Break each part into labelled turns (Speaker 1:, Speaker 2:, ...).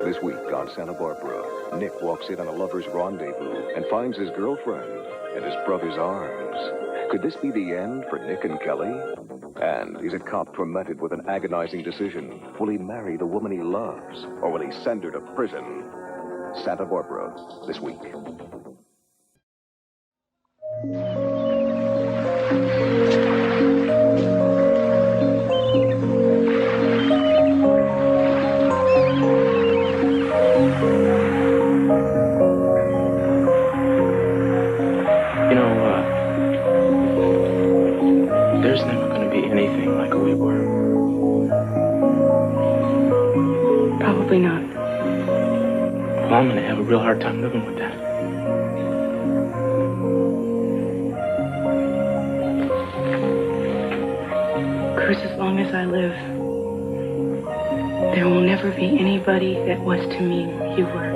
Speaker 1: This week on Santa Barbara, Nick walks in on a lover's rendezvous and finds his girlfriend in his brother's arms. Could this be the end for Nick and Kelly? And is a cop tormented with an agonizing decision? Will he marry the woman he loves, or will he send her to prison? Santa Barbara, this week.
Speaker 2: There's never going to be anything like we were.
Speaker 3: Probably not.
Speaker 2: Well, I'm going to have a real hard time living with that.
Speaker 3: Cruz, as long as I live, there will never be anybody that was to me what you were.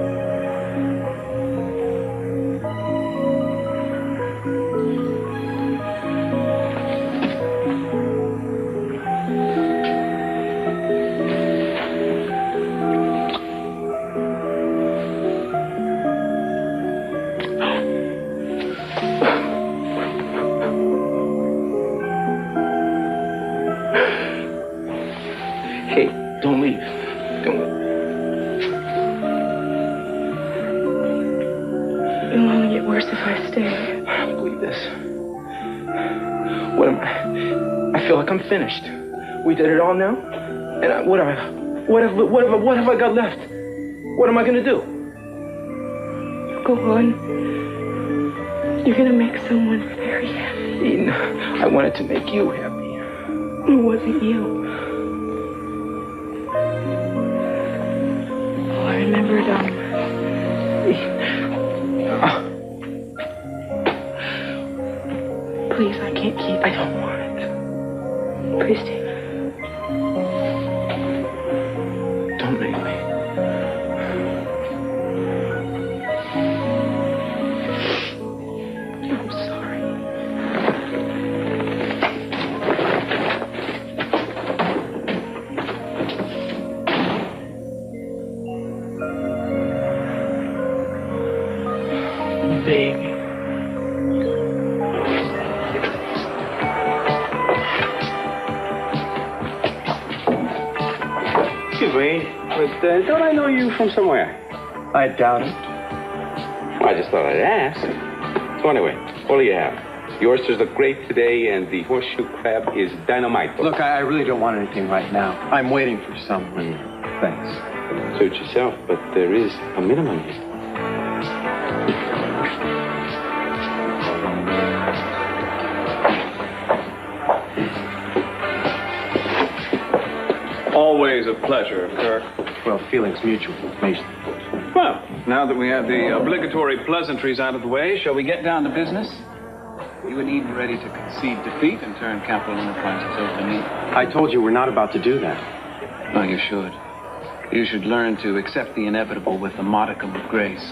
Speaker 2: Hey, don't leave. Don't leave.
Speaker 3: It'll only get worse if I stay.
Speaker 2: I don't believe this. What am I feel like I'm finished. We did it all now, and what have I got left? What am I gonna do?
Speaker 3: Go on. You're gonna make someone very happy.
Speaker 2: Eden, I wanted to make you happy.
Speaker 3: It wasn't you. Oh, I remembered, Please, I can't keep
Speaker 2: I don't want it.
Speaker 3: Please take it.
Speaker 2: Don't make me.
Speaker 3: I'm sorry.
Speaker 2: Baby.
Speaker 4: Excuse me, but don't I know you from somewhere?
Speaker 2: I doubt it.
Speaker 4: Well, I just thought I'd ask. So anyway, what do you have? The oysters look great today, and the horseshoe crab is dynamite.
Speaker 5: Look, I really don't want anything right now. I'm waiting for someone. Thanks.
Speaker 4: Suit yourself, but there is a minimum here.
Speaker 6: Always a pleasure, Kirk.
Speaker 5: Well, feelings mutual. Mason.
Speaker 6: Well, now that we have the obligatory pleasantries out of the way, shall we get down to business? You and Eden ready to concede defeat and turn Capital Enterprises over to me?
Speaker 5: I told you we're not about to do that.
Speaker 6: No, you should. You should learn to accept the inevitable with a modicum of grace.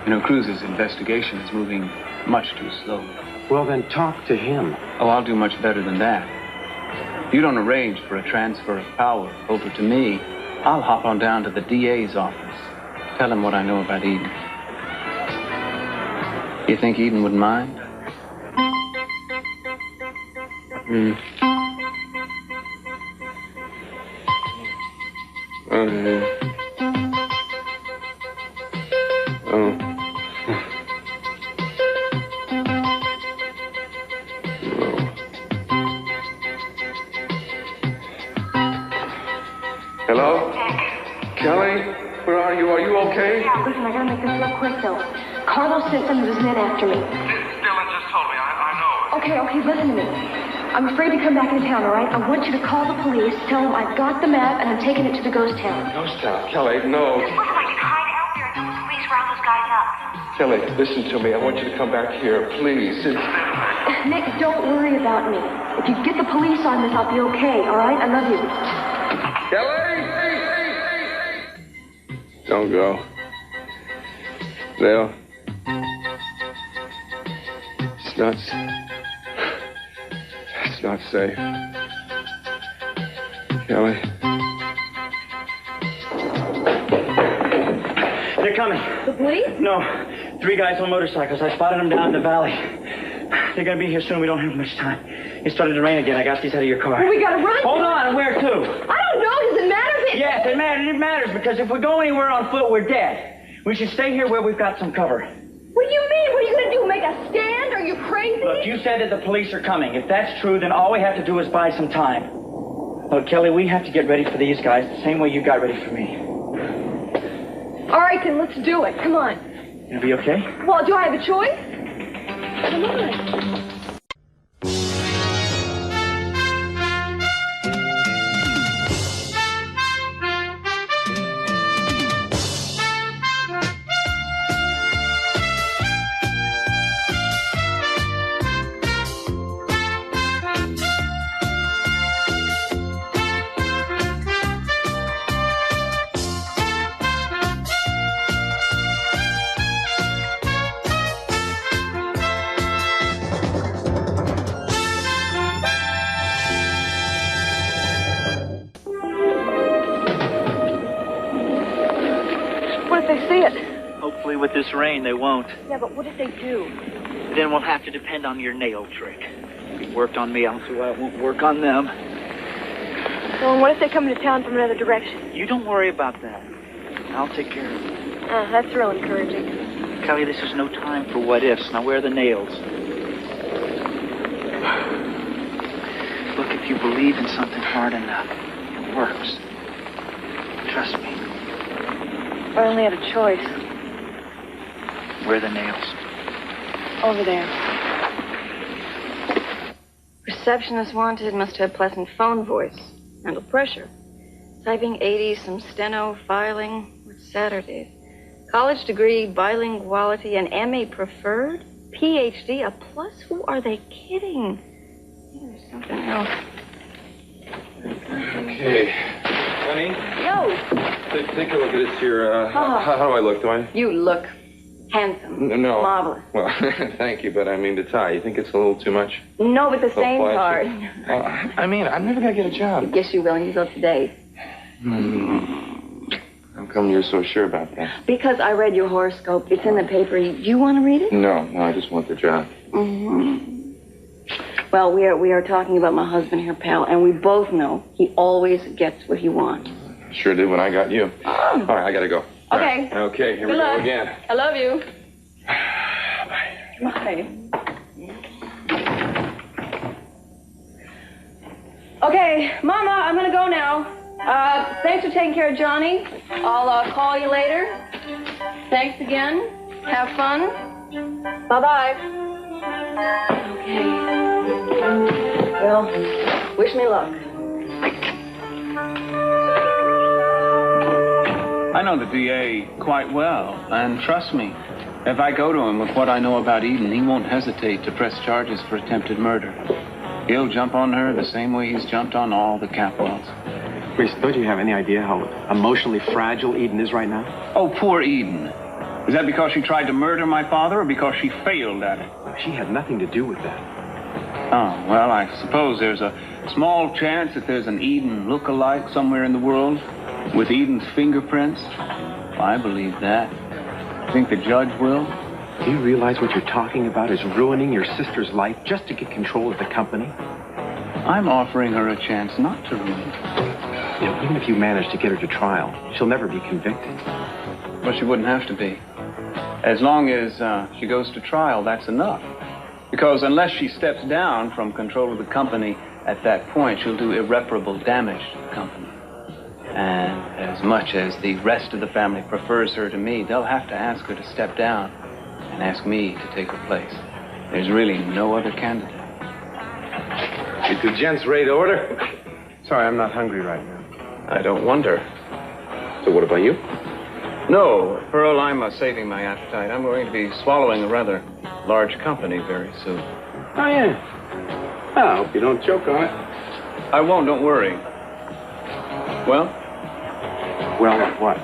Speaker 6: You know, Cruz's investigation is moving much too slowly.
Speaker 5: Well, then talk to him.
Speaker 6: Oh, I'll do much better than that. If you don't arrange for a transfer of power over to me, I'll hop on down to the DA's office. Tell him what I know about Eden. You think Eden would mind?
Speaker 7: Hello? Kelly? Where are you? Are you okay?
Speaker 8: Yeah, listen, I gotta make this real quick, though. Carlos sent some of his men after me.
Speaker 7: Dylan just told me. I know.
Speaker 8: Okay, listen to me. I'm afraid to come back into town, all right? I want you to call the police, tell them I've got the map, and I'm taking it to the ghost town.
Speaker 7: Ghost town. Kelly, no.
Speaker 8: Listen, I can hide out there until the police round those guys up.
Speaker 7: Kelly, listen to me. I want you to come back here, please.
Speaker 8: Nick, don't worry about me. If you get the police on this, I'll be okay, all right? I love you.
Speaker 7: Kelly! Don't go. Dale. It's not safe. Kelly.
Speaker 9: They're coming.
Speaker 8: The police?
Speaker 9: No. 3 guys on motorcycles. I spotted them down in the valley. They're gonna be here soon. We don't have much time. It started to rain again. I got these out of your car.
Speaker 8: Well, we gotta run.
Speaker 9: Hold on. Where to?
Speaker 8: I don't know. Does it matter if it...
Speaker 9: Yes, it matters. It matters because if we go anywhere on foot, we're dead. We should stay here where we've got some cover.
Speaker 8: What do you mean? What are you gonna do? Make a stand? Are you crazy?
Speaker 9: Look, you said that the police are coming. If that's true, then all we have to do is buy some time. Look, Kelly, we have to get ready for these guys the same way you got ready for me.
Speaker 8: All right, then let's do it. Come on.
Speaker 9: Gonna be okay?
Speaker 8: Well, do I have a choice? Come on.
Speaker 9: Hopefully with this rain they won't.
Speaker 8: Yeah, but what if they do?
Speaker 9: Then we'll have to depend on your nail trick. If it worked on me, I'll see why it won't work on them.
Speaker 8: Well, and what if they come into town from another direction?
Speaker 9: You don't worry about that. I'll take care of it.
Speaker 8: That's real encouraging.
Speaker 9: Kelly, this is no time for what ifs. Now where are the nails? Look, if you believe in something hard enough, it works. Trust me.
Speaker 8: If I only had a choice.
Speaker 9: Where are the nails?
Speaker 8: Over there. Receptionist wanted must have pleasant phone voice. Handle pressure. Typing 80, some steno, filing. What's Saturdays? College degree, bilinguality, and MA preferred? PhD, a plus? Who are they kidding? There's something else.
Speaker 7: Okay. Honey?
Speaker 8: Yo!
Speaker 7: Take a look at this here. How do I look? Do I?
Speaker 8: You look handsome.
Speaker 7: No.
Speaker 8: Marvelous.
Speaker 7: Well, thank you, but I mean the tie. You think it's a little too much?
Speaker 8: No, but the same
Speaker 7: flashy.
Speaker 8: part.
Speaker 7: I mean, I'm never going to get a job.
Speaker 8: Yes, you will, and you will today.
Speaker 7: How come you're so sure about that?
Speaker 8: Because I read your horoscope. It's in the paper. You want to read it?
Speaker 7: No, I just want the job.
Speaker 8: Mm-hmm. Well, we are talking about my husband here, pal, and we both know he always gets what he wants.
Speaker 7: Sure did when I got you.
Speaker 8: Oh.
Speaker 7: All right, I got to go. All
Speaker 8: Okay.
Speaker 7: right. Okay, here
Speaker 8: Good
Speaker 7: we
Speaker 8: luck.
Speaker 7: go again.
Speaker 8: I love you.
Speaker 7: Bye.
Speaker 8: Bye. Okay, Mama, I'm gonna go now. Thanks for taking care of Johnny. I'll call you later. Thanks again. Have fun. Bye-bye. Okay. Well, wish me luck.
Speaker 6: I know the DA quite well, and trust me, if I go to him with what I know about Eden, he won't hesitate to press charges for attempted murder. He'll jump on her the same way he's jumped on all the Capwells.
Speaker 5: Grace, don't you have any idea how emotionally fragile Eden is right now?
Speaker 6: Oh, poor Eden. Is that because she tried to murder my father or because she failed at it?
Speaker 5: She had nothing to do with that.
Speaker 6: Oh, well, I suppose there's a small chance that there's an Eden look-alike somewhere in the world with Eden's fingerprints. I believe that. Think the judge will?
Speaker 5: Do you realize what you're talking about is ruining your sister's life just to get control of the company?
Speaker 6: I'm offering her a chance not to ruin it.
Speaker 5: You know, even if you manage to get her to trial, she'll never be convicted.
Speaker 6: Well, she wouldn't have to be. As long as she goes to trial, that's enough. Because unless she steps down from control of the company at that point, she'll do irreparable damage to the company. And as much as the rest of the family prefers her to me, they'll have to ask her to step down and ask me to take her place. There's really no other candidate.
Speaker 7: You two gents ready to order?
Speaker 5: Sorry, I'm not hungry right now.
Speaker 7: I don't wonder. So what about you?
Speaker 6: No, Pearl, I'm saving my appetite. I'm going to be swallowing a rather large company very soon.
Speaker 7: Oh, yeah. Well, I hope you don't choke on it.
Speaker 6: I won't, don't worry. Well?
Speaker 5: Well, what?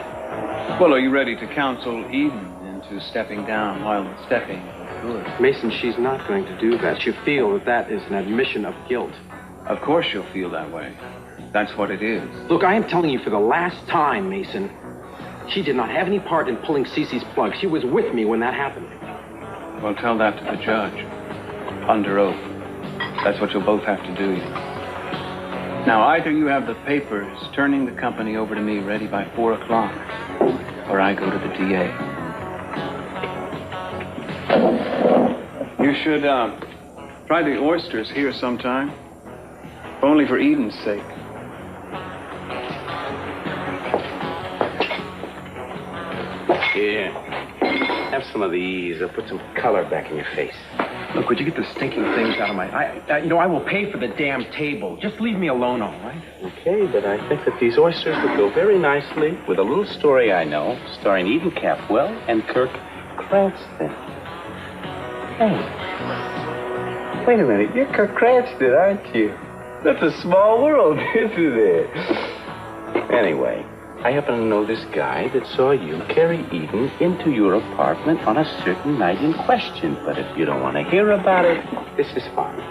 Speaker 6: Well, are you ready to counsel Eden into stepping down while the stepping is good?
Speaker 5: Mason, she's not going to do that. She'll feel that that is an admission of guilt.
Speaker 6: Of course she'll feel that way. That's what it is.
Speaker 5: Look, I am telling you for the last time, Mason. She did not have any part in pulling Cece's plug. She was with me when that happened.
Speaker 6: Well, tell that to the judge. Under oath. That's what you'll both have to do. Now, either you have the papers turning the company over to me ready by 4 o'clock, or I go to the DA. You should try the oysters here sometime. Only for Eden's sake.
Speaker 4: Here. Have some of these. I'll put some color back in your face.
Speaker 5: Look, would you get the stinking things out of my... I will pay for the damn table. Just leave me alone, all right?
Speaker 4: Okay, but I think that these oysters would go very nicely with a little story I know, starring Eden Capwell and Kirk Cranston. Hey. Wait a minute. You're Kirk Cranston, aren't you? That's a small world, isn't it? Anyway, I happen to know this guy that saw you carry Eden into your apartment on a certain night in question. But if you don't want to hear about it, this is fine.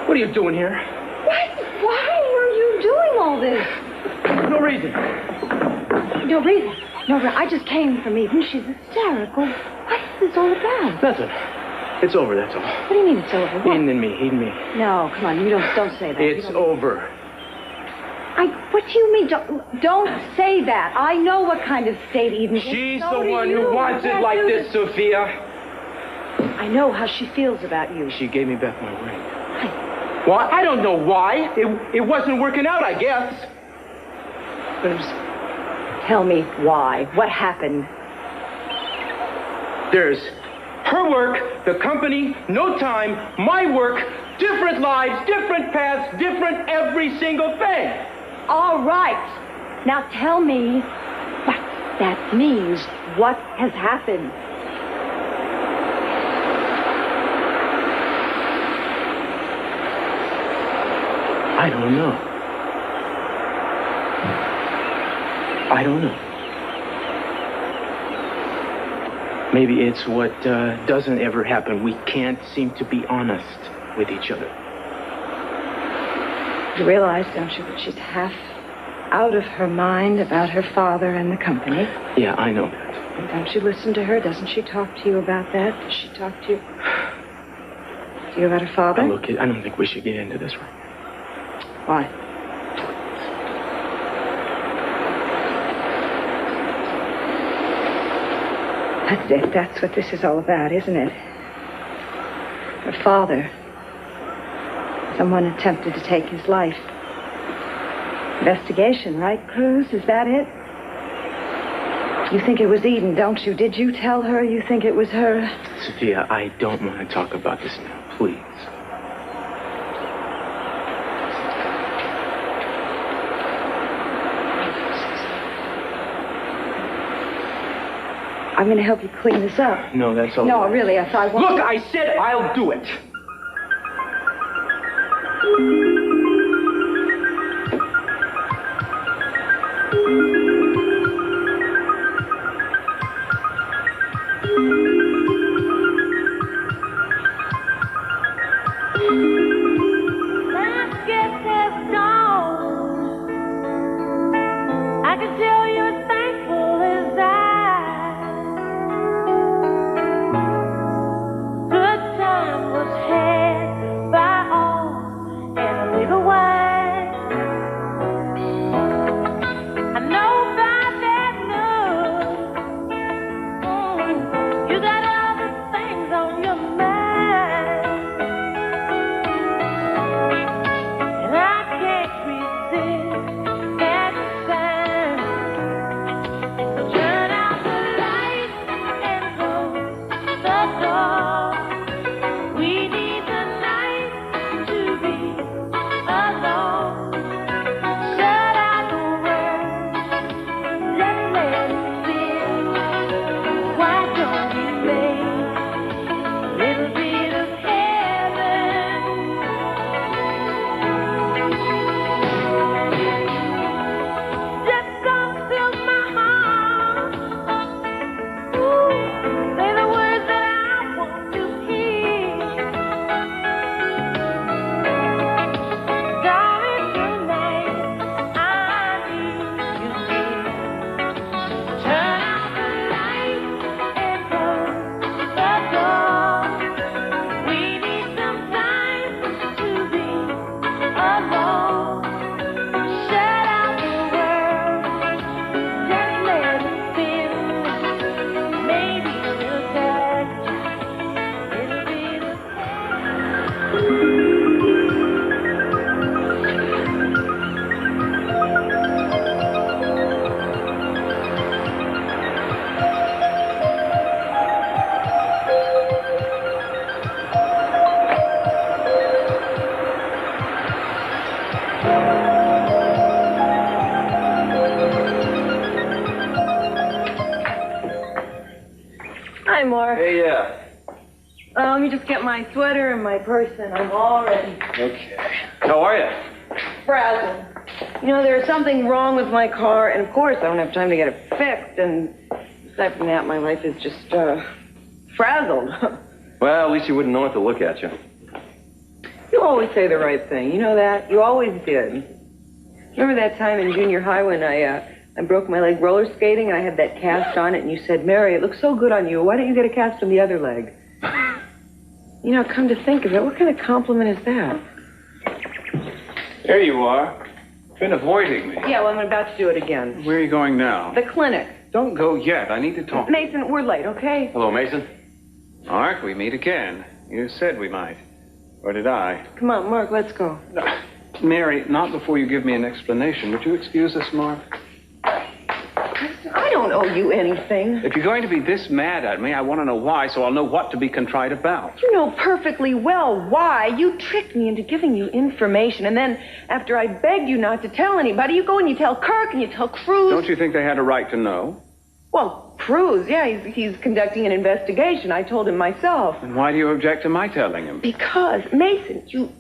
Speaker 2: What are you doing here?
Speaker 10: Why are you doing all this?
Speaker 2: No reason.
Speaker 10: No reason. I just came from Eden. She's hysterical. What is this all about?
Speaker 2: Nothing. It's over, that's all.
Speaker 10: What do you mean it's over? What?
Speaker 2: Eden and me.
Speaker 10: No, come on. You don't say that.
Speaker 2: It's over.
Speaker 10: What do you mean? Don't say that. I know what kind of state Eden's in.
Speaker 2: She's the one who wants it like this, Sophia.
Speaker 10: I know how she feels about you.
Speaker 2: She gave me back my ring. Why? I don't know why. It wasn't working out, I guess.
Speaker 10: Bruce, tell me why. What happened?
Speaker 2: There's her work, the company, no time, my work, different lives, different paths, different every single thing.
Speaker 10: All right. Now tell me what that means. What has happened?
Speaker 2: I don't know. Maybe it's what doesn't ever happen. We can't seem to be honest with each other.
Speaker 10: You realize, don't you, that she's half out of her mind about her father and the company?
Speaker 2: Yeah, I know that.
Speaker 10: And don't you listen to her? Doesn't she talk to you about that? Does she talk to you about her father?
Speaker 2: Look, I don't think we should get into this right now.
Speaker 10: Why? That's it. That's what this is all about, isn't it? Her father. Someone attempted to take his life. Investigation, right, Cruz? Is that it? You think it was Eden, don't you? Did you tell her you think it was her?
Speaker 2: Sophia, I don't want to talk about this now, please.
Speaker 10: I'm going to help you clean this up.
Speaker 2: No, that's all.
Speaker 10: No, really, I want...
Speaker 2: Look, I said I'll do it.
Speaker 10: Hi, Mark.
Speaker 6: Hey, yeah.
Speaker 10: Let me just get my sweater and my purse, and I'm all ready.
Speaker 6: Okay. How are you?
Speaker 10: Frazzled. You know, there's something wrong with my car, and of course I don't have time to get it fixed, and aside from that, my life is just, frazzled.
Speaker 5: Well, at least you wouldn't know what to look at you.
Speaker 10: You always say the right thing. You know that? You always did. Remember that time in junior high when I broke my leg roller skating and I had that cast on it and you said, Mary, it looks so good on you. Why don't you get a cast on the other leg? You know, come to think of it, what kind of compliment is that?
Speaker 6: There you are. Been avoiding me.
Speaker 10: Yeah, well, I'm about to do it again.
Speaker 6: Where are you going now?
Speaker 10: The clinic.
Speaker 6: Don't go yet. I need to talk.
Speaker 10: Mason, we're late, okay?
Speaker 5: Hello, Mason.
Speaker 6: Mark, we meet again. You said we might. Or did I?
Speaker 10: Come on, Mark, let's go.
Speaker 6: Mary, not before you give me an explanation. Would you excuse us, Mark?
Speaker 10: I don't owe you anything.
Speaker 6: If you're going to be this mad at me, I want to know why, so I'll know what to be contrite about.
Speaker 10: You know perfectly well why. You tricked me into giving you information, and then after I begged you not to tell anybody, you go and you tell Kirk and you tell Cruz.
Speaker 6: Don't you think they had a right to know?
Speaker 10: Well, Cruz, yeah, he's conducting an investigation. I told him myself.
Speaker 6: And why do you object to my telling him?
Speaker 10: Because, Mason, you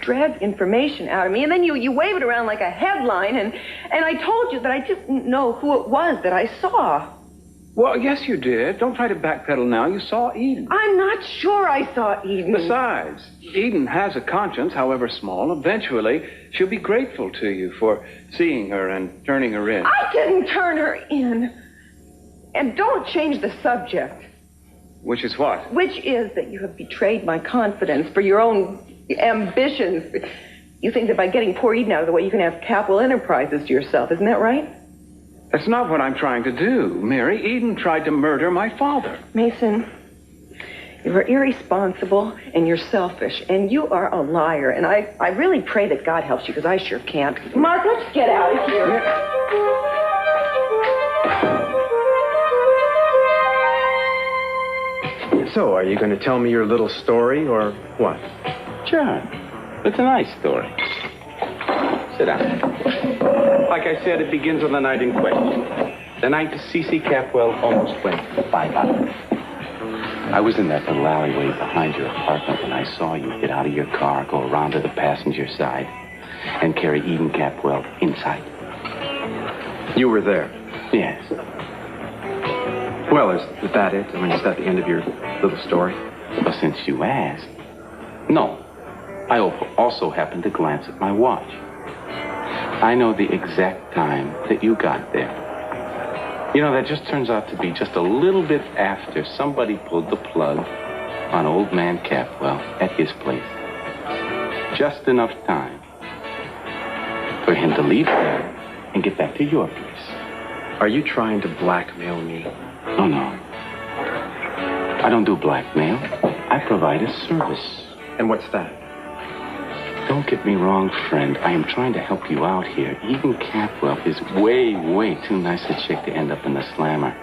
Speaker 10: dragged information out of me, and then you wave it around like a headline, and I told you that I didn't know who it was that I saw.
Speaker 6: Well, yes, you did. Don't try to backpedal now. You saw Eden.
Speaker 10: I'm not sure I saw Eden.
Speaker 6: Besides, Eden has a conscience, however small. Eventually, she'll be grateful to you for seeing her and turning her in.
Speaker 10: I didn't turn her in. And don't change the subject.
Speaker 6: Which is what?
Speaker 10: Which is that you have betrayed my confidence for your own ambitions. You think that by getting poor Eden out of the way, you can have Capwell Enterprises to yourself. Isn't that right?
Speaker 6: That's not what I'm trying to do, Mary. Eden tried to murder my father.
Speaker 10: Mason, you are irresponsible and you're selfish and you are a liar. And I really pray that God helps you because I sure can't. Mark, let's get out of here.
Speaker 6: Yeah.
Speaker 5: So, are you going to tell me your little story, or what?
Speaker 4: Sure. It's a nice story. Sit down. Like I said, it begins on the night in question. The night C.C. Capwell almost went bye-bye. I was in that little alleyway behind your apartment when I saw you get out of your car, go around to the passenger side, and carry Eden Capwell inside.
Speaker 5: You were there?
Speaker 4: Yes.
Speaker 5: Well, is that it? I mean, is that the end of your little story?
Speaker 4: Well, since you asked, no. I also happened to glance at my watch. I know the exact time that you got there. You know, that just turns out to be just a little bit after somebody pulled the plug on old man Capwell at his place. Just enough time for him to leave there and get back to your place.
Speaker 5: Are you trying to blackmail me?
Speaker 4: Oh, no. I don't do blackmail. I provide a service.
Speaker 5: And what's that?
Speaker 4: Don't get me wrong, friend. I am trying to help you out here. Even Capwell is way, way too nice a chick to end up in the slammer.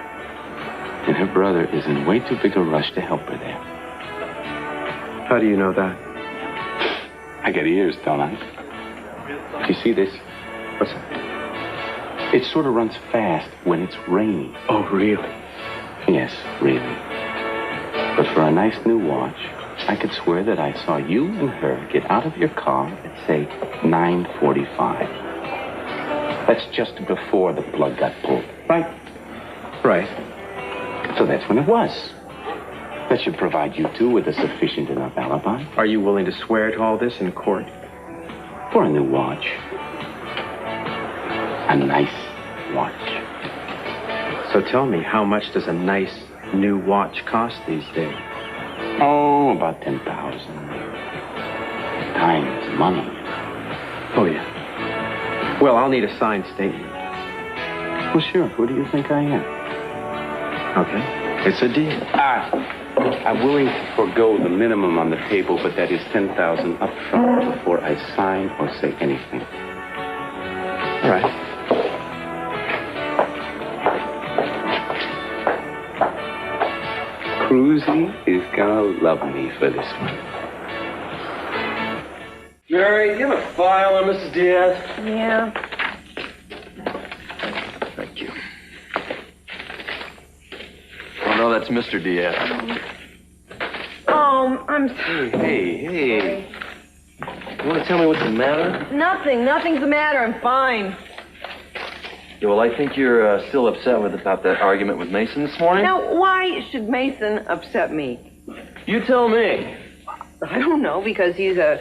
Speaker 4: And her brother is in way too big a rush to help her there.
Speaker 5: How do you know that?
Speaker 4: I got ears, don't I? Do you see this?
Speaker 5: What's that?
Speaker 4: It sort of runs fast when it's raining.
Speaker 5: Oh, really?
Speaker 4: Yes, really. But for a nice new watch, I could swear that I saw you and her get out of your car at, say, 9:45. That's just before the plug got pulled, right?
Speaker 5: Right.
Speaker 4: So that's when it was. That should provide you two with a sufficient enough alibi.
Speaker 5: Are you willing to swear to all this in court?
Speaker 4: For a new watch. A nice watch.
Speaker 5: So tell me, how much does a nice new watch cost these days?
Speaker 4: Oh, about 10,000. Time is money.
Speaker 5: Oh, yeah. Well, I'll need a signed statement.
Speaker 4: Well, sure. Who do you think I am?
Speaker 5: Okay. It's a deal.
Speaker 4: I'm willing to forego the minimum on the table, but that is 10,000 up front before I sign or say anything.
Speaker 5: All right.
Speaker 4: Cruzy is gonna love me for this one.
Speaker 2: Mary, do you have a file on Mrs. Diaz?
Speaker 10: Yeah.
Speaker 2: Thank you. Oh, no, that's Mr. Diaz.
Speaker 10: I'm sorry.
Speaker 2: Hey. You want to tell me what's the matter?
Speaker 10: Nothing's the matter. I'm fine.
Speaker 2: Yeah, well, I think you're still upset about that argument with Mason this morning.
Speaker 10: Now, why should Mason upset me?
Speaker 2: You tell me.
Speaker 10: I don't know, because he's a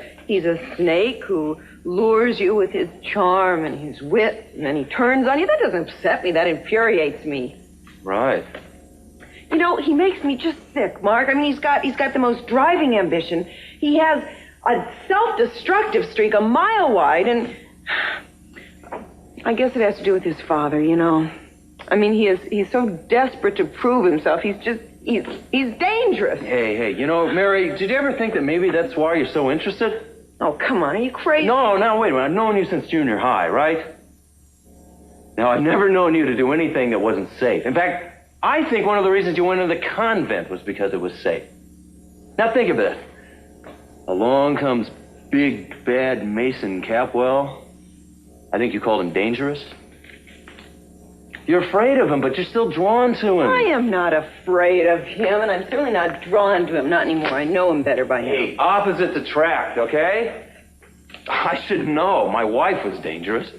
Speaker 10: snake who lures you with his charm and his wit, and then he turns on you. That doesn't upset me. That infuriates me.
Speaker 2: Right.
Speaker 10: You know, he makes me just sick, Mark. I mean, he's got the most driving ambition. He has a self-destructive streak a mile wide, and I guess it has to do with his father, you know. I mean, he's so desperate to prove himself. He's dangerous.
Speaker 2: Hey, you know, Mary, did you ever think that maybe that's why you're so interested?
Speaker 10: Oh, come on, are you crazy?
Speaker 2: No, wait a minute. I've known you since junior high, right? Now, I've never known you to do anything that wasn't safe. In fact, I think one of the reasons you went into the convent was because it was safe. Now, think of it. Along comes big, bad Mason Capwell. I think you called him dangerous. You're afraid of him, but you're still drawn to him.
Speaker 10: I am not afraid of him, and I'm certainly not drawn to him. Not anymore. I know him better by now.
Speaker 2: Hey, opposites attract, okay? I should know. My wife was dangerous.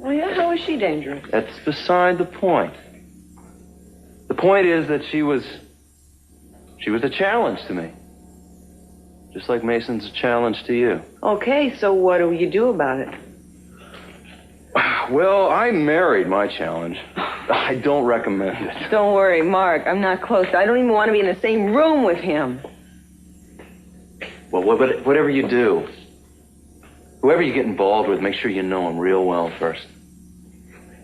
Speaker 10: Oh, yeah? How is she dangerous?
Speaker 2: That's beside the point. The point is that she was a challenge to me. Just like Mason's a challenge to you.
Speaker 10: Okay, so what do you do about it?
Speaker 2: Well, I married my challenge. I don't recommend it.
Speaker 10: Don't worry, Mark. I'm not close. I don't even want to be in the same room with him.
Speaker 2: Well, whatever you do, whoever you get involved with, make sure you know him real well first.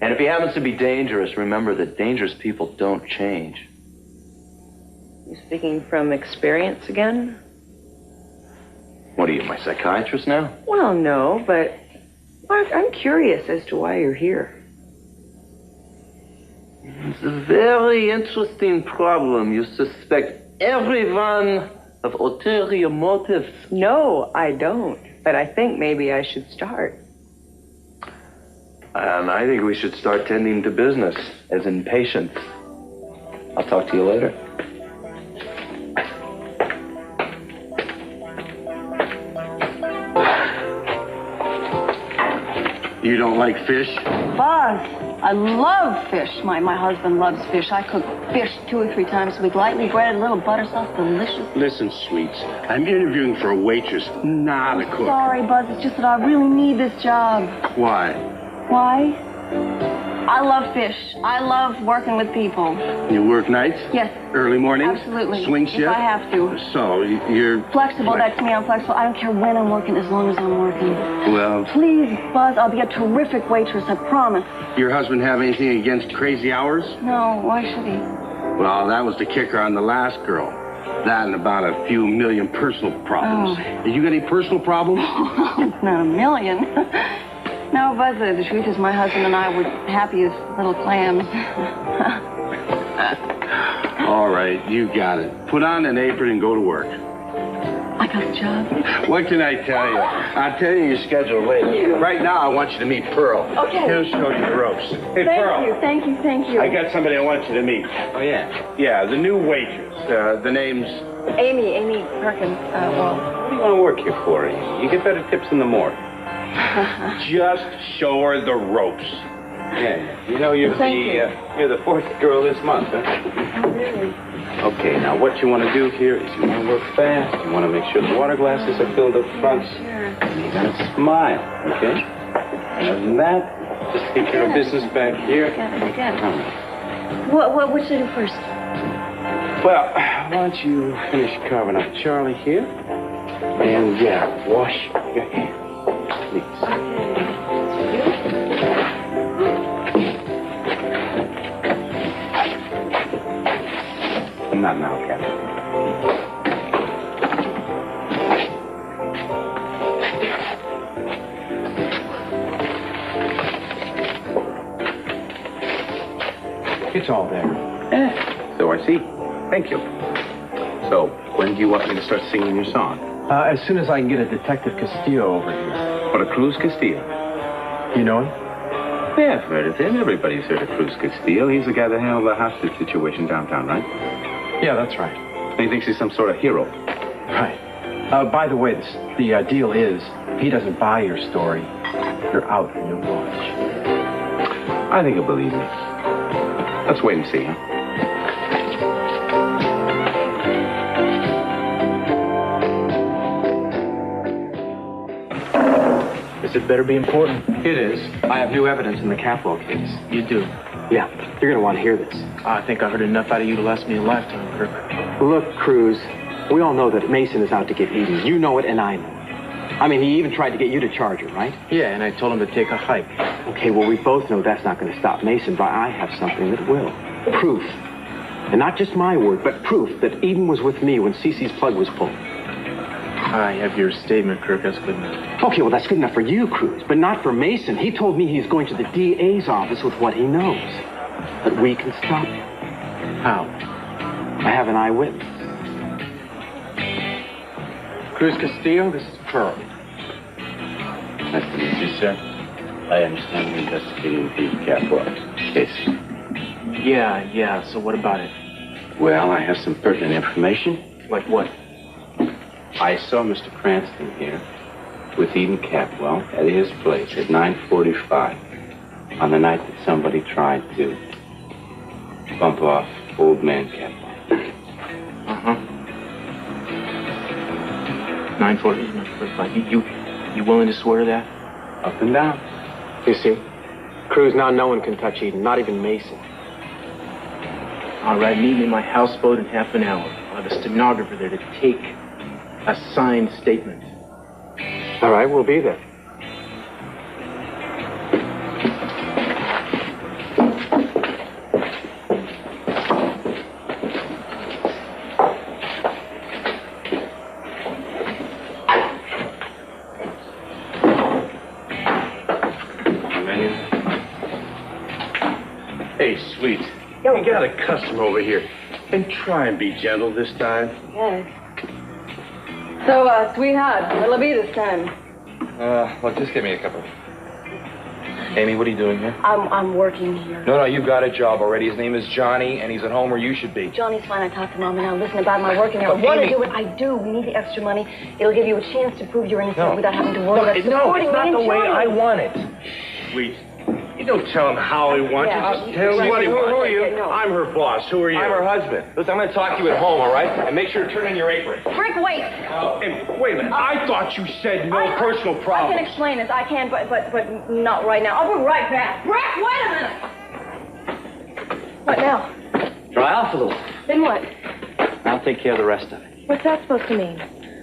Speaker 2: And if he happens to be dangerous, remember that dangerous people don't change.
Speaker 10: You speaking from experience again?
Speaker 2: What are you, my psychiatrist now?
Speaker 10: Well, no, but Mark, I'm curious as to why you're here.
Speaker 2: It's a very interesting problem. You suspect everyone of ulterior motives.
Speaker 10: No, I don't. But I think maybe I should start.
Speaker 2: And I think we should start tending to business, as in patience. I'll talk to you later.
Speaker 11: You don't like fish?
Speaker 8: Buzz, I love fish. My husband loves fish. I cook fish 2 or 3 times a week. Lightly breaded, a little butter sauce, delicious.
Speaker 11: Listen, Sweets, I'm interviewing for a waitress, not a cook.
Speaker 8: Sorry, Buzz. It's just that I really need this job.
Speaker 11: Why?
Speaker 8: Why? I love fish. I love working with people.
Speaker 11: You work nights?
Speaker 8: Yes.
Speaker 11: Early mornings?
Speaker 8: Absolutely.
Speaker 11: Swing shift?
Speaker 8: If I have to.
Speaker 11: So, you're...
Speaker 8: Flexible, that's me. I'm flexible. I don't care when I'm working as long as I'm working.
Speaker 11: Well...
Speaker 8: Please, Buzz, I'll be a terrific waitress, I promise.
Speaker 11: Your husband have anything against crazy hours?
Speaker 8: No, why should he?
Speaker 11: Well, that was the kicker on the last girl. That and about a few million personal problems.
Speaker 8: Oh.
Speaker 11: You got any personal problems?
Speaker 8: Not a million. No, Buzz, the truth is my husband and I were happy as little clams.
Speaker 11: All right, you got it. Put on an apron and go to work.
Speaker 8: I got a job.
Speaker 11: What can I tell you? I'll tell you your schedule later. Right now, I want you to meet Pearl.
Speaker 8: Okay.
Speaker 11: He'll show you the ropes. Hey, Pearl.
Speaker 8: Thank you.
Speaker 11: I got somebody I want you to meet.
Speaker 5: Oh, yeah?
Speaker 11: Yeah, the new waitress. The name's...
Speaker 8: Amy Perkins.
Speaker 4: What do you want to work here for? You get better tips in the morning.
Speaker 11: Just show her the ropes.
Speaker 4: Yeah, you know you're
Speaker 8: Thank
Speaker 4: the 4th girl this month, huh?
Speaker 8: Oh, really?
Speaker 4: Okay, now what you want to do here is you want to work fast. You want to make sure the water glasses are filled up front.
Speaker 8: Sure.
Speaker 4: And you got to smile, okay? Other than that, just take care of business back here.
Speaker 8: I got it.
Speaker 4: All right.
Speaker 8: What should I do first?
Speaker 4: Well, why don't you finish carving up Charlie here? And, wash your hands, please. Not now, Captain.
Speaker 5: It's all there.
Speaker 4: So I see. Thank you. So, when do you want me to start singing your song?
Speaker 5: As soon as I can get a Detective Castillo over here.
Speaker 4: What, a Cruz Castillo?
Speaker 5: You know him?
Speaker 4: Yeah, I've heard of him. Everybody's heard of Cruz Castillo. He's the guy that handled the hostage situation downtown, right?
Speaker 5: Yeah, that's right.
Speaker 4: He thinks he's some sort of hero.
Speaker 5: Right. By the way, the deal is, if he doesn't buy your story, you're out in your watch.
Speaker 4: I think he'll believe me. Let's wait and see, huh?
Speaker 5: This had better be important.
Speaker 12: It is. I have new evidence in the Capwell case.
Speaker 5: You do?
Speaker 12: Yeah. You're going to want to hear this.
Speaker 5: I think I heard enough out of you to last me a lifetime, Kirk.
Speaker 12: Look, Cruz, we all know that Mason is out to get Eden. You know it, and I know it. I mean, he even tried to get you to charge her, right?
Speaker 5: Yeah, and I told him to take a hike.
Speaker 12: Okay, well, we both know that's not going to stop Mason, but I have something that will. Proof. And not just my word, but proof that Eden was with me when Cece's plug was pulled.
Speaker 5: I have your statement, Kirk. That's good enough.
Speaker 12: Okay, well, that's good enough for you, Cruz, but not for Mason. He told me he's going to the DA's office with what he knows. But we can stop him.
Speaker 5: How?
Speaker 12: I have an eyewitness.
Speaker 5: Cruz Castillo, this is Pearl.
Speaker 4: Nice to meet you, sir. I understand you're investigating the Capwell case.
Speaker 5: Yeah, so what about it?
Speaker 4: Well, I have some pertinent information.
Speaker 5: Like what?
Speaker 4: I saw Mr. Cranston here with Eden Capwell at his place at 9:45 on the night that somebody tried to bump off old man Capwell.
Speaker 5: Uh-huh. 9:45. You willing to swear to that?
Speaker 4: Up and down.
Speaker 12: You see? Cruz, now no one can touch Eden, not even Mason.
Speaker 5: All right, meet me in my houseboat in half an hour. I'll have a stenographer there to take a signed statement.
Speaker 12: All right, we'll be there.
Speaker 11: Hey, Sweet. You got a customer over here. And try and be gentle this time.
Speaker 8: Yes. So, sweetheart, what'll it be this time?
Speaker 13: Well, just give me a couple. Amy, what are you doing here?
Speaker 8: I'm working here.
Speaker 13: No, you've got a job already. His name is Johnny, and he's at home where you should be.
Speaker 8: Johnny's fine. I talked to Mom, and now listen about my working here. I want to do what I do. We need the extra money. It'll give you a chance to prove you're innocent without having to worry about supporting me and
Speaker 13: it's not the way
Speaker 8: Johnny.
Speaker 13: I want it.
Speaker 11: sweet. You don't tell him how he wants it. Just tell him what he wants.
Speaker 2: Who are you?
Speaker 11: I'm her boss. Who are you?
Speaker 2: I'm her husband. Listen, I'm going to talk to you at home, all right? And make sure to turn in your apron.
Speaker 8: Rick, wait.
Speaker 11: Hey, wait a minute. I thought you said no personal
Speaker 8: I
Speaker 11: problems.
Speaker 8: can explain this. I can, but not right now. I'll be right back. Rick, wait a minute. What now?
Speaker 9: Dry off a little.
Speaker 8: Then what?
Speaker 9: I'll take care of the rest of it.
Speaker 8: What's that supposed to mean?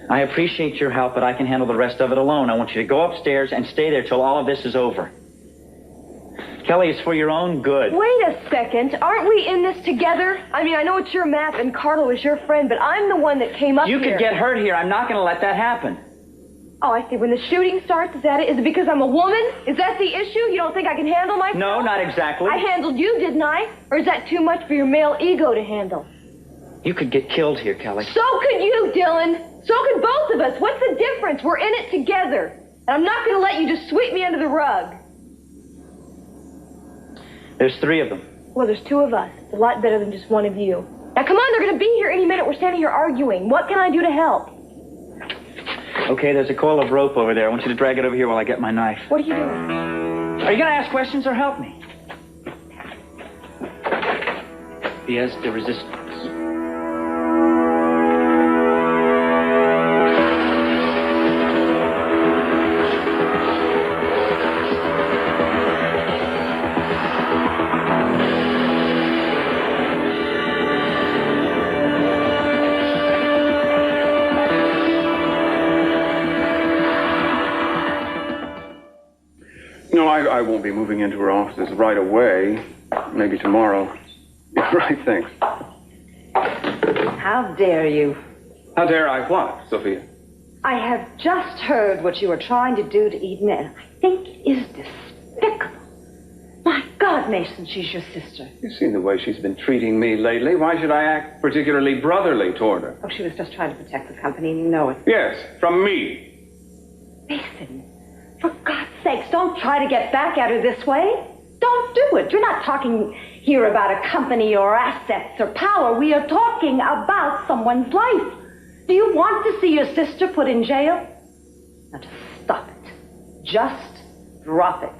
Speaker 9: I appreciate your help, but I can handle the rest of it alone. I want you to go upstairs and stay there till all of this is over. Kelly, it's for your own good.
Speaker 14: Wait a second. Aren't we in this together? I mean, I know it's your map and Carlo is your friend, but I'm the one that came up here.
Speaker 9: You could get hurt here. I'm not going to let that happen.
Speaker 14: Oh, I see. When the shooting starts, is that it? Is it because I'm a woman? Is that the issue? You don't think I can handle myself?
Speaker 9: No, not exactly.
Speaker 14: I handled you, didn't I? Or is that too much for your male ego to handle?
Speaker 9: You could get killed here, Kelly.
Speaker 14: So could you, Dylan. So could both of us. What's the difference? We're in it together. And I'm not going to let you just sweep me under the rug.
Speaker 9: There's 3 of them.
Speaker 14: Well, there's 2 of us. It's a lot better than just one of you. Now, come on, they're going to be here any minute. We're standing here arguing. What can I do to help?
Speaker 9: Okay, there's a coil of rope over there. I want you to drag it over here while I get my knife.
Speaker 14: What are you doing?
Speaker 9: Are you going to ask questions or help me? Pièce de resistance.
Speaker 6: No, I won't be moving into her offices right away. Maybe tomorrow. Yeah, right, thanks.
Speaker 10: How dare you?
Speaker 6: How dare I what, Sophia?
Speaker 10: I have just heard what you were trying to do to Eden, and I think it is despicable. My God, Mason, she's your sister.
Speaker 6: You've seen the way she's been treating me lately. Why should I act particularly brotherly toward her?
Speaker 10: Oh, she was just trying to protect the company, and you know it.
Speaker 6: Yes, from me.
Speaker 10: Mason, for God's sakes, don't try to get back at her this way. Don't do it. You're not talking here about a company or assets or power. We are talking about someone's life. Do you want to see your sister put in jail? Now just stop it. Just drop it.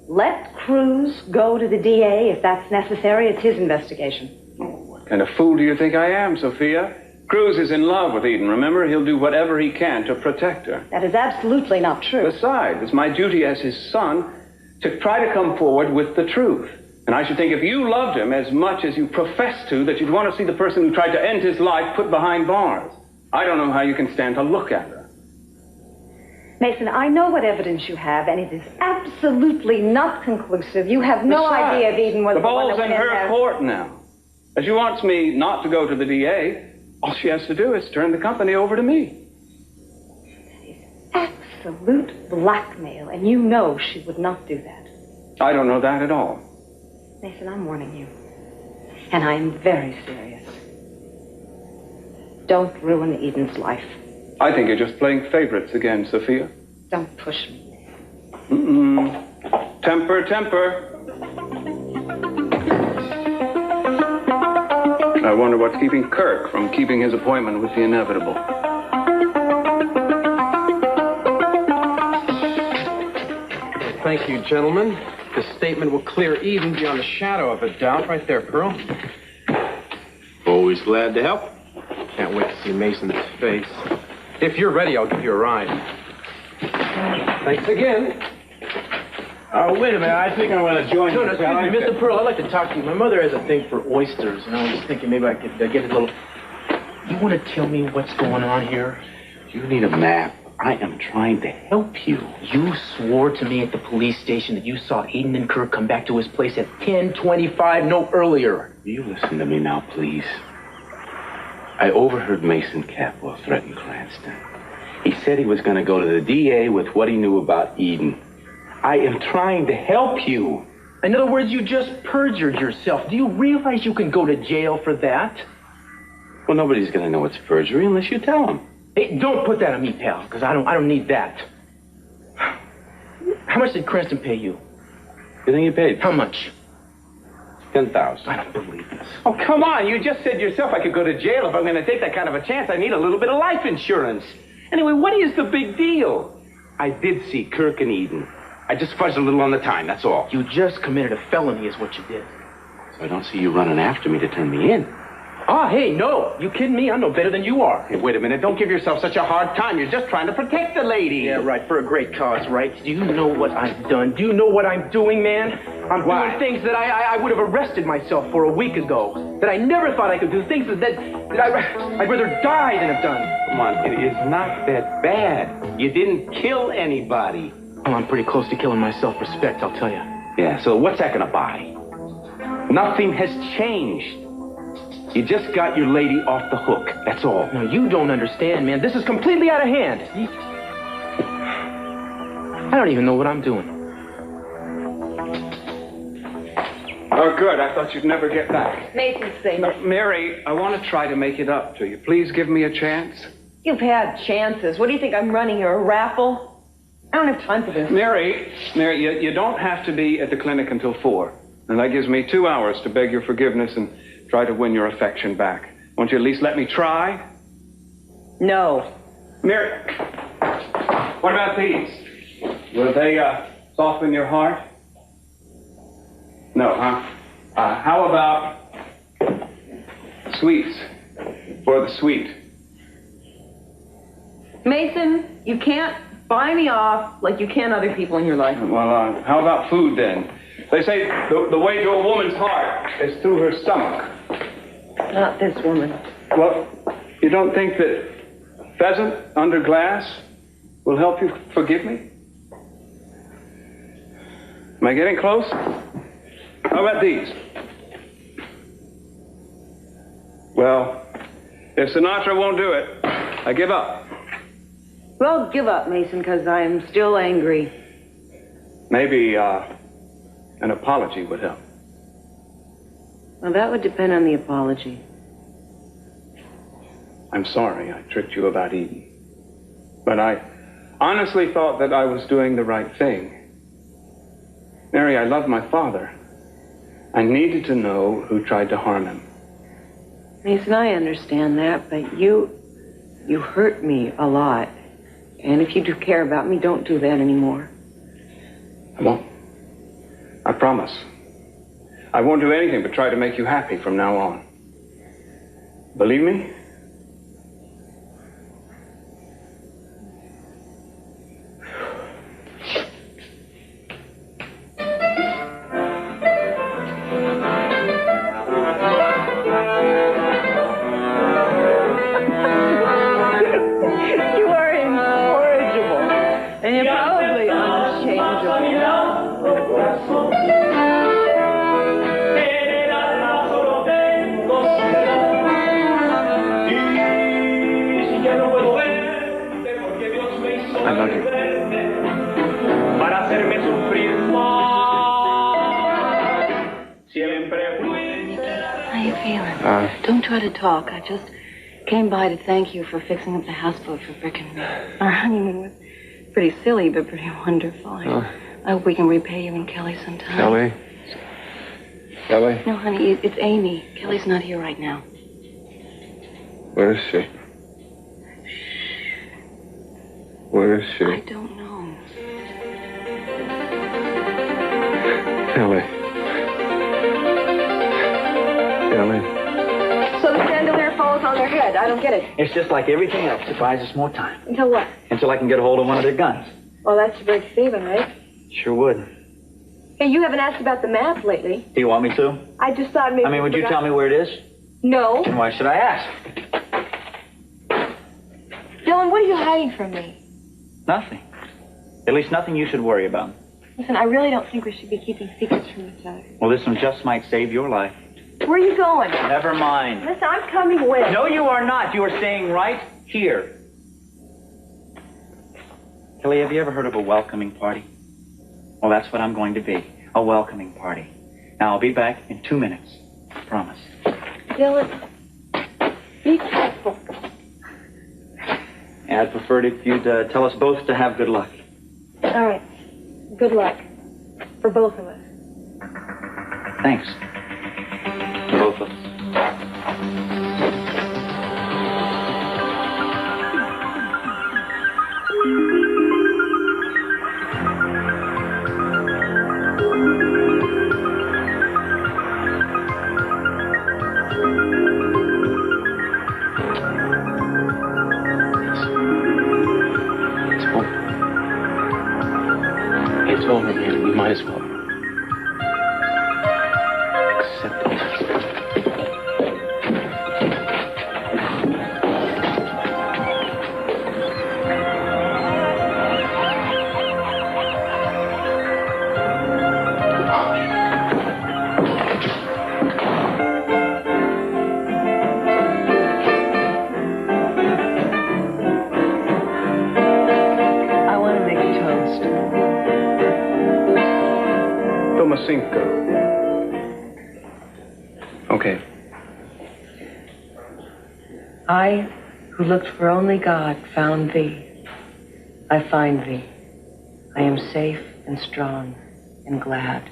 Speaker 10: Let Cruz go to the DA if that's necessary. It's his investigation.
Speaker 6: What kind of fool do you think I am, Sophia? Cruz is in love with Eden. Remember, he'll do whatever he can to protect her.
Speaker 10: That is absolutely not true.
Speaker 6: Besides, it's my duty as his son to try to come forward with the truth. And I should think if you loved him as much as you profess to, that you'd want to see the person who tried to end his life put behind bars. I don't know how you can stand to look at her.
Speaker 10: Mason, I know what evidence you have, and it is absolutely not conclusive. You have no idea if Eden was
Speaker 6: the
Speaker 10: the one
Speaker 6: ball's
Speaker 10: that
Speaker 6: in
Speaker 10: went in
Speaker 6: her
Speaker 10: there.
Speaker 6: court now. As she wants me not to go to the DA, all she has to do is turn the company over to me.
Speaker 10: Absolute blackmail, and you know she would not do that.
Speaker 6: I don't know that at all.
Speaker 10: Mason, I'm warning you. And I'm very serious. Don't ruin Eden's life.
Speaker 6: I think you're just playing favorites again, Sophia.
Speaker 10: Don't push me.
Speaker 6: Temper, temper. I wonder what's keeping Kirk from keeping his appointment with the inevitable.
Speaker 12: Thank you, gentlemen. This statement will clear Eden beyond a shadow of a doubt. Right there, Pearl.
Speaker 11: Always glad to help.
Speaker 12: Can't wait to see Mason's face. If you're ready, I'll give you a ride. Thanks again.
Speaker 5: Oh, wait a minute. I think I want to join you.
Speaker 12: No, excuse me, Mr. Pearl, I'd like to talk to you. My mother has a thing for oysters, and I was thinking maybe I could get a little... You want to tell me what's going on here?
Speaker 11: You need a map. I am trying to help you.
Speaker 5: You swore to me at the police station that you saw Eden and Kirk come back to his place at 10:25, no earlier.
Speaker 11: You listen to me now, please. I overheard Mason Capwell threaten Cranston. He said he was going to go to the DA with what he knew about Eden. I am trying to help you.
Speaker 5: In other words, you just perjured yourself. Do you realize you can go to jail for that?
Speaker 11: Well, nobody's going to know it's perjury unless you tell them.
Speaker 5: Hey, don't put that on me, pal, because I don't need that. How much did Cranston pay you?
Speaker 11: You think he paid?
Speaker 5: How much?
Speaker 11: 10,000.
Speaker 5: I don't believe this.
Speaker 4: Oh, come on. You just said yourself I could go to jail. If I'm going to take that kind of a chance, I need a little bit of life insurance. Anyway, what is the big deal?
Speaker 11: I did see Kirk and Eden. I just fudged a little on the time, that's all.
Speaker 5: You just committed a felony is what you did.
Speaker 11: So I don't see you running after me to turn me in.
Speaker 5: Ah, hey, no. You kidding me? I'm no better than you are.
Speaker 11: Hey, wait a minute. Don't give yourself such a hard time. You're just trying to protect the lady.
Speaker 5: Yeah, right. For a great cause, right? Do you know what I've done? Do you know what I'm doing, man? I'm doing things that I would have arrested myself for a week ago. That I never thought I could do. Things that I'd rather die than have done.
Speaker 11: Come on, it is not that bad. You didn't kill anybody.
Speaker 5: Well, I'm pretty close to killing my self-respect, I'll tell you.
Speaker 11: Yeah, so what's that gonna buy? Nothing has changed. You just got your lady off the hook, that's all.
Speaker 5: No, you don't understand, man. This is completely out of hand. I don't even know what I'm doing.
Speaker 6: Oh, good. I thought you'd never get back.
Speaker 10: Mason's safe.
Speaker 6: No, Mary, I want to try to make it up to you. Please give me a chance.
Speaker 10: You've had chances. What do you think I'm running here, a raffle? I don't have time for this.
Speaker 6: Mary, you don't have to be at the clinic until 4. And that gives me 2 hours to beg your forgiveness and try to win your affection back. Won't you at least let me try?
Speaker 10: No.
Speaker 6: Mary, what about these? Will they soften your heart? No, huh? How about sweets for the sweet?
Speaker 10: Mason, you can't buy me off like you can other people in your life.
Speaker 6: Well, how about food then? They say the way to a woman's heart is through her stomach.
Speaker 10: Not this woman.
Speaker 6: Well, you don't think that pheasant under glass will help you forgive me? Am I getting close? How about these? Well, if Sinatra won't do it, I give up.
Speaker 10: Well, give up, Mason, because I'm still angry.
Speaker 6: Maybe an apology would help.
Speaker 10: Well, that would depend on the apology.
Speaker 6: I'm sorry I tricked you about Eden. But I honestly thought that I was doing the right thing. Mary, I love my father. I needed to know who tried to harm him.
Speaker 10: Mason, I understand that, but you hurt me a lot. And if you do care about me, don't do that anymore.
Speaker 6: I won't. I promise. I won't do anything but try to make you happy from now on. Believe me?
Speaker 10: You are incorrigible. And you're probably unchangeable.
Speaker 6: I love you.
Speaker 8: How you feeling? Don't try to talk. I just came by to thank you for fixing up the houseboat for Brick and me. Our honeymoon was pretty silly, but pretty wonderful. I hope we can repay you and Kelly sometime.
Speaker 7: Kelly? Kelly?
Speaker 8: No, honey, it's Amy. Kelly's not here right now.
Speaker 7: Where is she? Where is she?
Speaker 8: I don't know.
Speaker 7: Kelly. Kelly.
Speaker 14: So the chandelier falls on their head. I don't get it.
Speaker 9: It's just like everything else. It buys us more time.
Speaker 14: Until what?
Speaker 9: Until I can get a hold of one of their guns.
Speaker 14: Well, that's to break Stephen, right?
Speaker 9: Sure would.
Speaker 14: Hey, you haven't asked about the map lately.
Speaker 9: Do you want me to?
Speaker 14: I just thought maybe...
Speaker 9: I mean, would you tell me where it is?
Speaker 14: No.
Speaker 9: Then why should I ask?
Speaker 14: Dylan, what are you hiding from me?
Speaker 9: Nothing. At least nothing you should worry about.
Speaker 14: Listen, I really don't think we should be keeping secrets from each other.
Speaker 9: Well, this one just might save your life.
Speaker 14: Where are you going?
Speaker 9: Never mind.
Speaker 14: Listen, I'm coming with.
Speaker 9: No, you are not. You are staying right here. Kelly, have you ever heard of a welcoming party? Well, that's what I'm going to be. A welcoming party. Now, I'll be back in 2 minutes. Promise.
Speaker 14: Dylan, be careful.
Speaker 9: And I'd prefer it if you'd tell us both to have good luck.
Speaker 14: All right. Good luck. For both of us.
Speaker 9: Thanks. For both of us.
Speaker 4: over, man. We might as well accept it.
Speaker 6: Cinco. Okay.
Speaker 10: I, who looked for only God, found thee. I find thee. I am safe and strong and glad.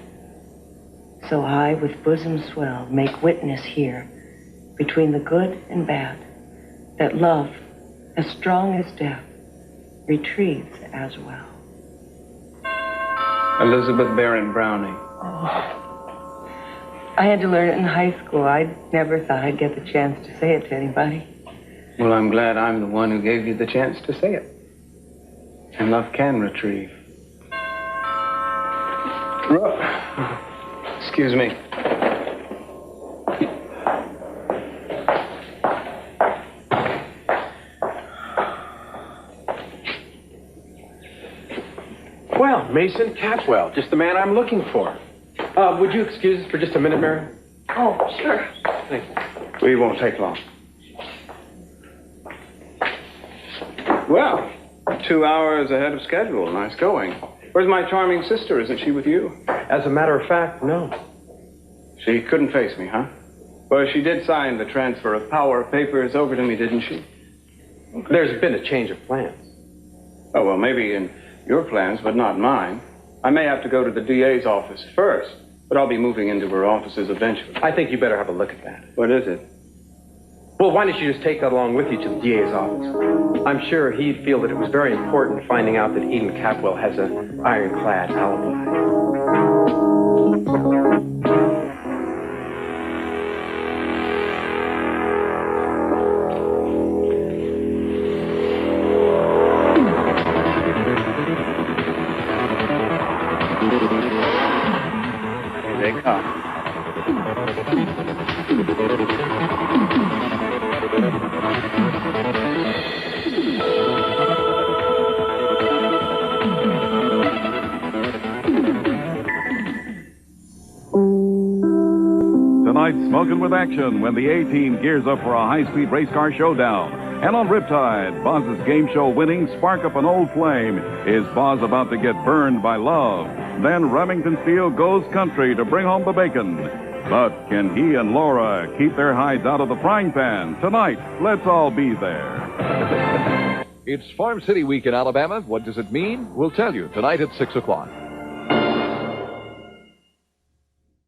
Speaker 10: So I, with bosom swell, make witness here between the good and bad, that love, as strong as death, retrieves as well.
Speaker 6: Elizabeth Barrett Browning.
Speaker 10: Oh, I had to learn it in high school. I never thought I'd get the chance to say it to anybody.
Speaker 6: Well, I'm glad I'm the one who gave you the chance to say it. And love can retrieve. Excuse me.
Speaker 12: Well, Mason Catwell, just the man I'm looking for. Would you excuse us for just a minute, Mary?
Speaker 10: Oh, sure.
Speaker 12: Thank you.
Speaker 6: We won't take long. Well, 2 hours ahead of schedule. Nice going. Where's my charming sister? Isn't she with you?
Speaker 12: As a matter of fact, no.
Speaker 6: She couldn't face me, huh? Well, she did sign the transfer of power papers over to me, didn't she?
Speaker 12: There's been a change of plans.
Speaker 6: Oh, well, maybe in your plans, but not mine. I may have to go to the DA's office first, but I'll be moving into her offices eventually.
Speaker 12: I think you better have a look at that.
Speaker 6: What is it?
Speaker 12: Well, why don't you just take that along with you to the DA's office? I'm sure he'd feel that it was very important finding out that Eden Catwell has an ironclad alibi.
Speaker 6: Here they come.
Speaker 15: Tonight's Smokin' with Action when the A-Team gears up for a high-speed race car showdown. And on Riptide, Boz's game show winning Spark Up an Old Flame. Is Boz about to get burned by love? Then Remington Steele goes country to bring home the bacon. But can he and Laura keep their hides out of the frying pan? Tonight, let's all be there.
Speaker 16: It's Farm City Week in Alabama. What does it mean? We'll tell you tonight at 6 o'clock.